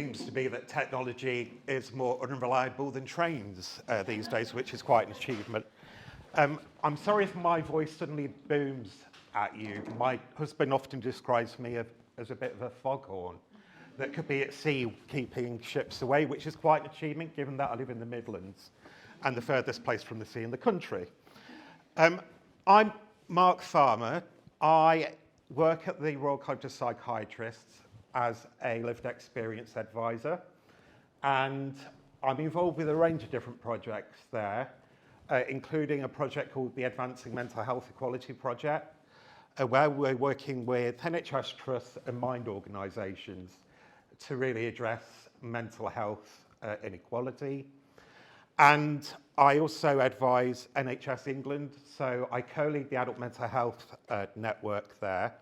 seems to be that technology is more unreliable than trains these days, which is quite an achievement. I'm sorry if my voice suddenly booms at you. My husband often describes me as a bit of a foghorn that could be at sea keeping ships away, which is quite an achievement given that I live in the Midlands and the furthest place from the sea in the country. I'm Mark Farmer. I work at the Royal College of Psychiatrists as a lived experience advisor, and I'm involved with a range of different projects there, including a project called the Advancing Mental Health Equality Project, where we're working with NHS trusts and mind organisations to really address mental health inequality. And I also advise NHS England, so I co-lead the Adult Mental Health network there.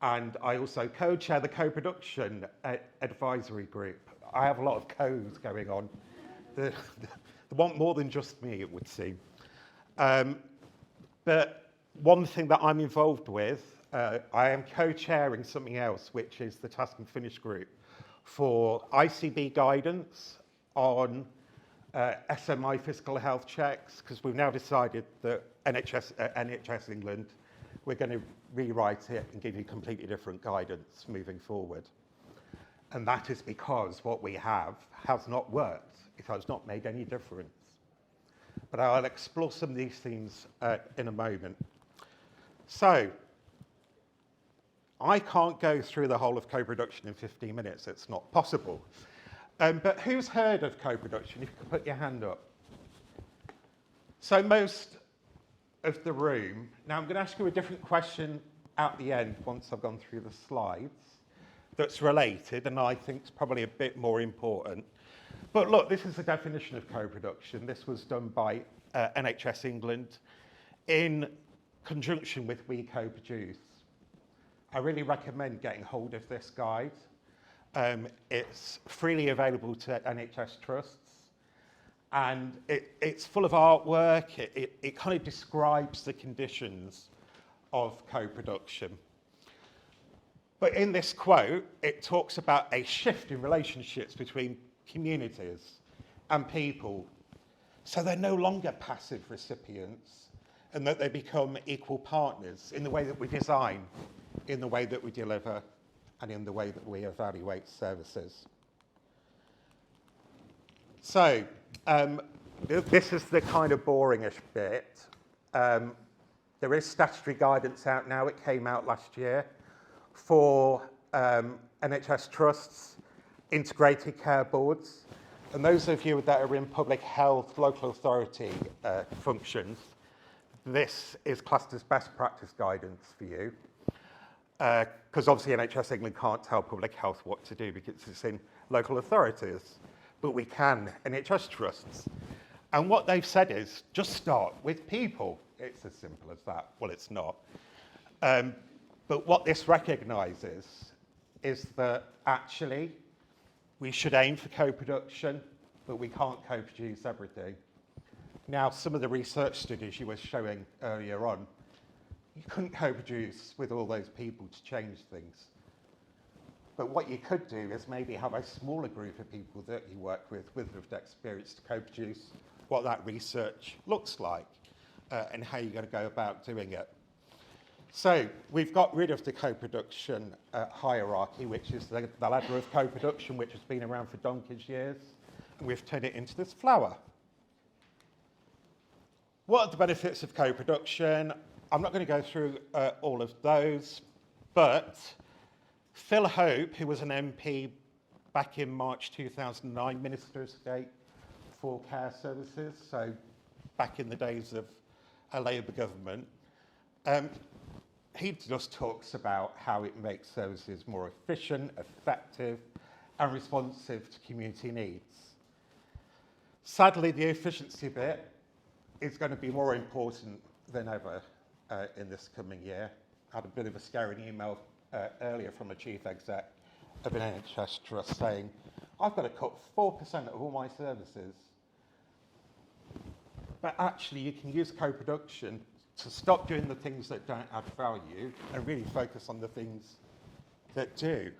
And I also co-chair the co-production advisory group. I have a lot of co's going on. They want more than just me, it would seem. But one thing that I'm involved with, I am co-chairing something else, which is the Task and Finish group for ICB guidance on SMI physical health checks, because we've now decided that NHS England, we're going to rewrite it and give you completely different guidance moving forward. And that is because what we have has not worked. It has not made any difference. But I'll explore some of these themes in a moment. So, I can't go through the whole of co-production in 15 minutes. It's not possible. But who's heard of co-production? If you could put your hand up. So most of the room. Now I'm going to ask you a different question at the end once I've gone through the slides that's related and I think is probably a bit more important. But look, this is the definition of co-production. This was done by NHS England in conjunction with We Co-Produce. I really recommend getting hold of this guide. It's freely available to NHS trusts, and it's full of artwork. It kind of describes the conditions of co-production. But in this quote, it talks about a shift in relationships between communities and people. So they're no longer passive recipients, and that they become equal partners in the way that we design, in the way that we deliver, and in the way that we evaluate services. So, this is the kind of boringish bit. There is statutory guidance out now. It came out last year for NHS trusts, integrated care boards, and those of you that are in public health, local authority functions, this is classed as best practice guidance for you. Because obviously NHS England can't tell public health what to do because it's in local authorities, but we can NHS trusts. And what they've said is, just start with people. It's as simple as that. Well, it's not. But what this recognises is that actually we should aim for co-production, but we can't co-produce everything. Now, some of the research studies you were showing earlier on, you couldn't co-produce with all those people to change things. But what you could do is maybe have a smaller group of people that you work with lived experience to co-produce what that research looks like and how you're going to go about doing it. So we've got rid of the co-production hierarchy, which is the ladder of co-production, which has been around for donkey's years, and we've turned it into this flower. What are the benefits of co-production? I'm not going to go through all of those, but Phil Hope, who was an MP back in March 2009, Minister of State for Care Services, so back in the days of a Labour government, he just talks about how it makes services more efficient, effective, and responsive to community needs. Sadly, the efficiency bit is going to be more important than ever in this coming year. I had a bit of a scaring email earlier from a chief exec of an NHS trust saying, I've got to cut 4% of all my services. But actually, you can use co-production to stop doing the things that don't add value and really focus on the things that do.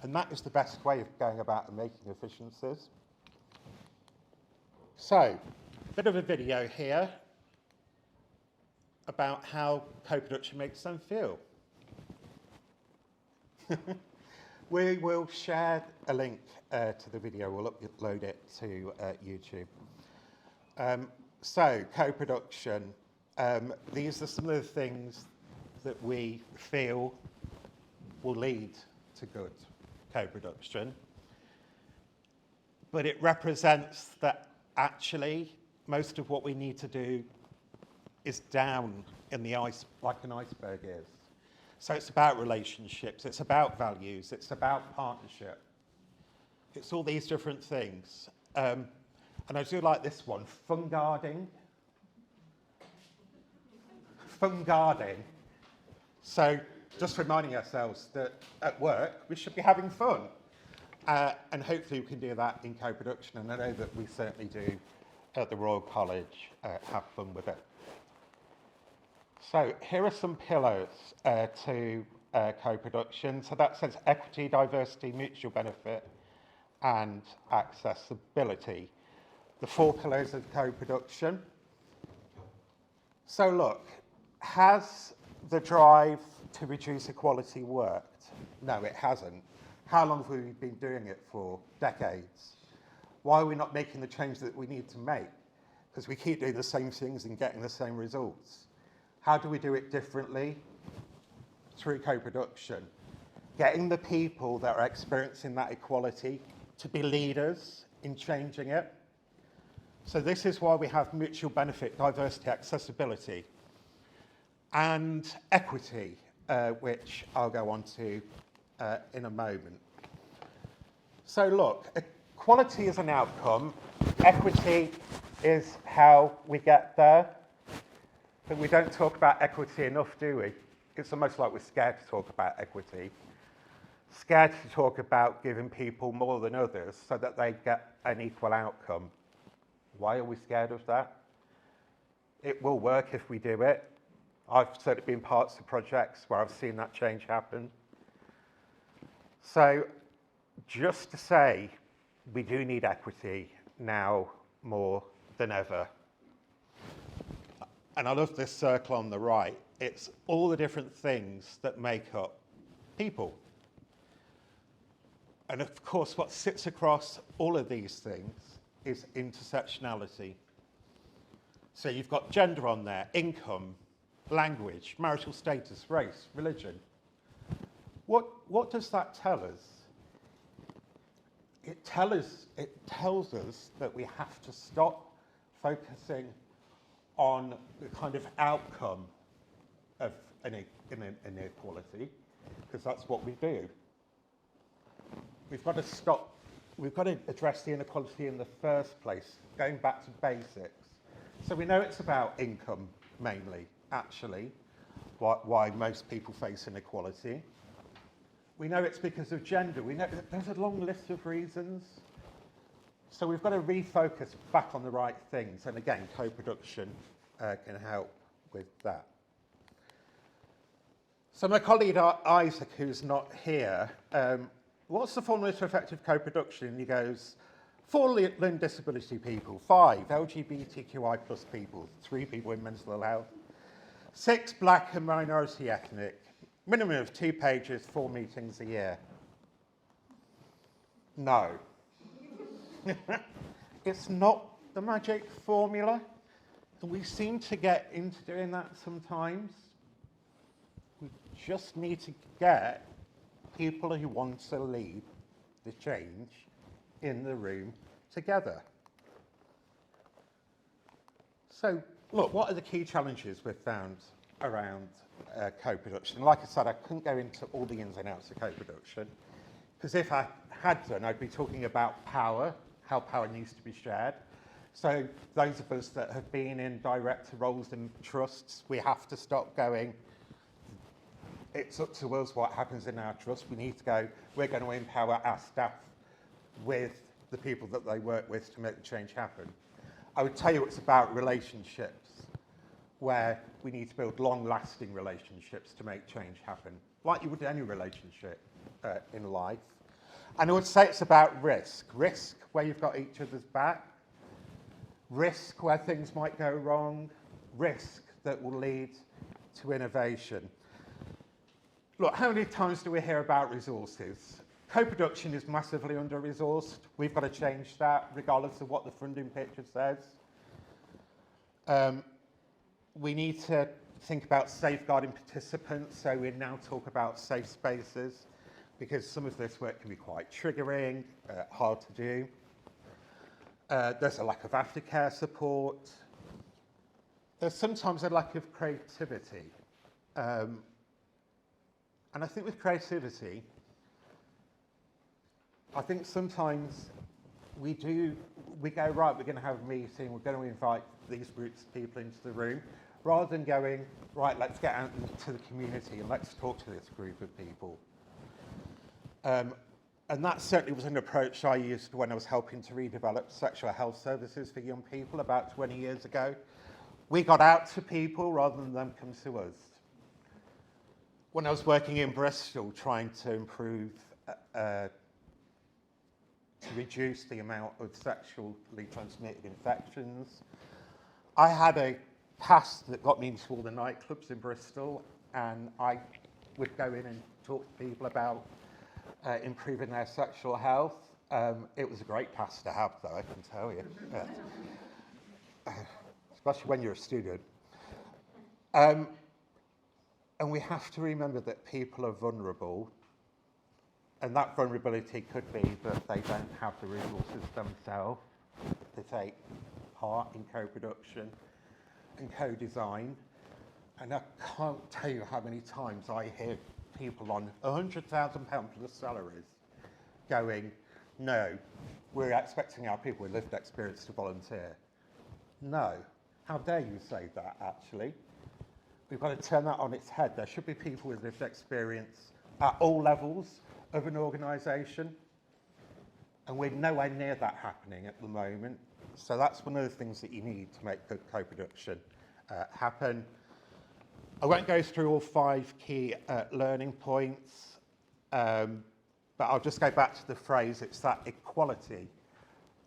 And that is the best way of going about and making efficiencies. So, a bit of a video here about how co-production makes them feel. We will share a link to the video. We'll upload it to YouTube. So, co-production. These are some of the things that we feel will lead to good co-production. But it represents that actually most of what we need to do is down in the ice, like an iceberg is. So it's about relationships, it's about values, it's about partnership. It's all these different things. And I do like this one, fun guarding. Fun guarding. So just reminding ourselves that at work we should be having fun. And hopefully we can do that in co-production, and I know that we certainly do at the Royal College have fun with it. So here are some pillars to co-production. So that says equity, diversity, mutual benefit, and accessibility. The 4 pillars of co-production. So look, has the drive to reduce equality worked? No, it hasn't. How long have we been doing it for? Decades. Why are we not making the change that we need to make? Because we keep doing the same things and getting the same results. How do we do it differently? Through co-production. Getting the people that are experiencing that equality to be leaders in changing it. So this is why we have mutual benefit, diversity, accessibility, and equity, which I'll go on to in a moment. So look, equality is an outcome. Equity is how we get there. But we don't talk about equity enough, do we? It's almost like we're scared to talk about equity. Scared to talk about giving people more than others so that they get an equal outcome. Why are we scared of that? It will work if we do it. I've certainly been parts of projects where I've seen that change happen. So just to say, we do need equity now more than ever. And I love this circle on the right. It's all the different things that make up people. And of course, what sits across all of these things is intersectionality. So you've got gender on there, income, language, marital status, race, religion. What does that tell us? It tells us that we have to stop focusing on the kind of outcome of an inequality, because that's what we do. We've got to address the inequality in the first place, going back to basics. So we know it's about income mainly, actually, why most people face inequality. We know it's because of gender. We know there's a long list of reasons. So we've got to refocus back on the right things. And again, co-production can help with that. So my colleague Isaac, who's not here, what's the formula to effective co-production? And he goes, 4 learning disability people, 5 LGBTQI plus people, 3 people in mental health, 6 black and minority ethnic, minimum of 2 pages, 4 meetings a year. No. It's not the magic formula. And we seem to get into doing that sometimes. We just need to get people who want to lead the change in the room together. So, look, what are the key challenges we've found around co-production? Like I said, I couldn't go into all the ins and outs of co-production, because if I had done, I'd be talking about power, how power needs to be shared. So those of us that have been in director roles in trusts, we have to stop going, it's up to us what happens in our trust. We need to go, we're going to empower our staff with the people that they work with to make the change happen. I would tell you it's about relationships, where we need to build long-lasting relationships to make change happen, like you would any relationship in life. And I would say it's about risk. Risk where you've got each other's back. Risk where things might go wrong. Risk that will lead to innovation. Look, how many times do we hear about resources? Co-production is massively under-resourced. We've got to change that, regardless of what the funding picture says. We need to think about safeguarding participants, so we now talk about safe spaces, because some of this work can be quite triggering, hard to do. There's a lack of aftercare support. There's sometimes a lack of creativity. And I think with creativity, I think sometimes we go, right, we're going to have a meeting, we're going to invite these groups of people into the room, rather than going, right, let's get out into the community and let's talk to this group of people. And that certainly was an approach I used when I was helping to redevelop sexual health services for young people about 20 years ago. We got out to people rather than them come to us. When I was working in Bristol trying to improve, to reduce the amount of sexually transmitted infections, I had a pass that got me into all the nightclubs in Bristol, and I would go in and talk to people about improving their sexual health. It was a great pass to have, though, I can tell you. Especially when you're a student. And we have to remember that people are vulnerable, and that vulnerability could be that they don't have the resources themselves to take part in co-production and co-design. And I can't tell you how many times I hear people on £100,000 plus salaries going, no, we're expecting our people with lived experience to volunteer. No, how dare you say that, actually? We've got to turn that on its head. There should be people with lived experience at all levels of an organisation, and we're nowhere near that happening at the moment. So that's one of the things that you need to make good co-production happen. I won't go through all 5 key learning points, but I'll just go back to the phrase, it's that equality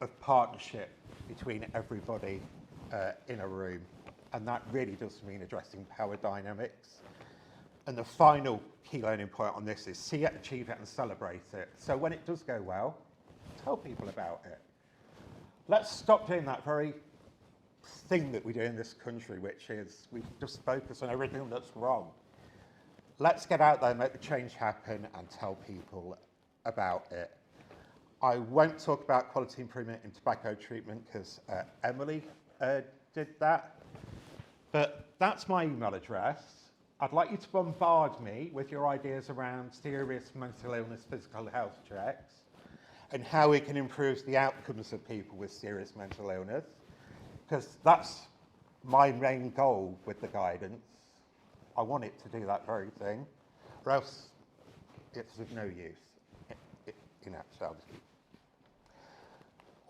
of partnership between everybody in a room. And that really does mean addressing power dynamics. And the final key learning point on this is see it, achieve it, and celebrate it. So when it does go well, tell people about it. Let's stop doing that very thing that we do in this country, which is we just focus on everything that's wrong. Let's get out there, make the change happen, and tell people about it. I won't talk about quality improvement in tobacco treatment because Emily did that. But that's my email address. I'd like you to bombard me with your ideas around serious mental illness, physical health checks, and how we can improve the outcomes of people with serious mental illness, because that's my main goal with the guidance. I want it to do that very thing, or else it's of no use in actuality.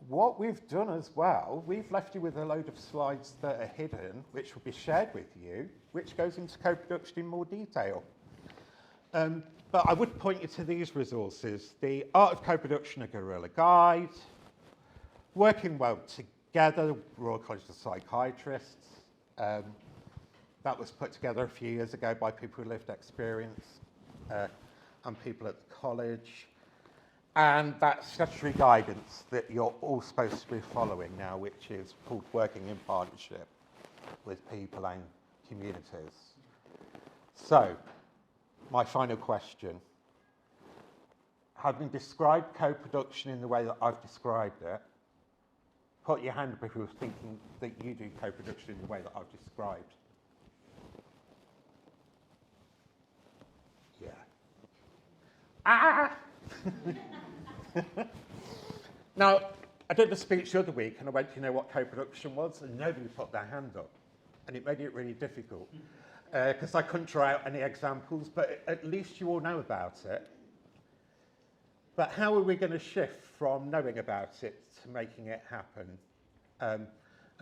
What we've done as well, we've left you with a load of slides that are hidden, which will be shared with you, which goes into co-production in more detail. But I would point you to these resources: the Art of Co-production, a Guerrilla Guide, Working Well Together, Royal College of Psychiatrists. That was put together a few years ago by people with lived experience and people at the college. And that statutory guidance that you're all supposed to be following now, which is called Working in Partnership with People and Communities. So, my final question. Having described co-production in the way that I've described it, put your hand up if you're thinking that you do co-production in the way that I've described. Yeah. Ah! Now, I did the speech the other week and I went, you know what co-production was? And nobody put their hand up. And it made it really difficult because I couldn't draw out any examples, but at least you all know about it. But how are we going to shift from knowing about it to making it happen? And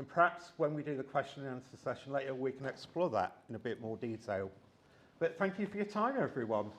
perhaps when we do the question and answer session later, we can explore that in a bit more detail. But thank you for your time, everyone.